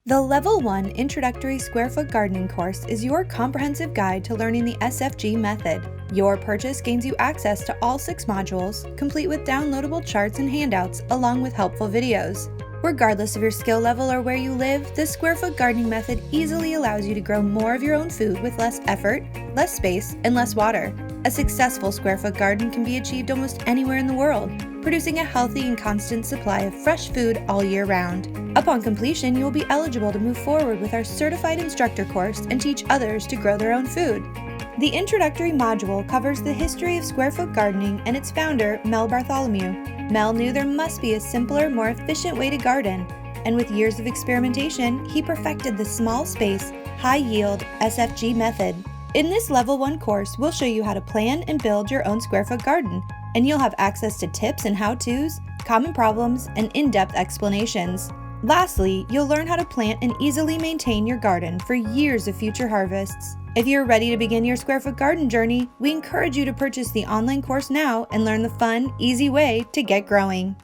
The Level 1 Introductory Square Foot Gardening course is your comprehensive guide to learning the SFG method. Your purchase gains you access to all 6 modules, complete with downloadable charts and handouts, along with helpful videos. Regardless of your skill level or where you live, the Square Foot Gardening method easily allows you to grow more of your own food with less effort, less space, and less water. A successful square foot garden can be achieved almost anywhere in the world, producing a healthy and constant supply of fresh food all year round. Upon completion, you will be eligible to move forward with our Certified Instructor course and teach others to grow their own food. The introductory module covers the history of square foot gardening and its founder, Mel Bartholomew. Mel knew there must be a simpler, more efficient way to garden, and with years of experimentation, he perfected the small space, high-yield SFG method. In this Level 1 course, we'll show you how to plan and build your own square foot garden, and you'll have access to tips and how-tos, common problems, and in-depth explanations. Lastly, you'll learn how to plant and easily maintain your garden for years of future harvests. If you're ready to begin your square foot garden journey, we encourage you to purchase the online course now and learn the fun, easy way to get growing.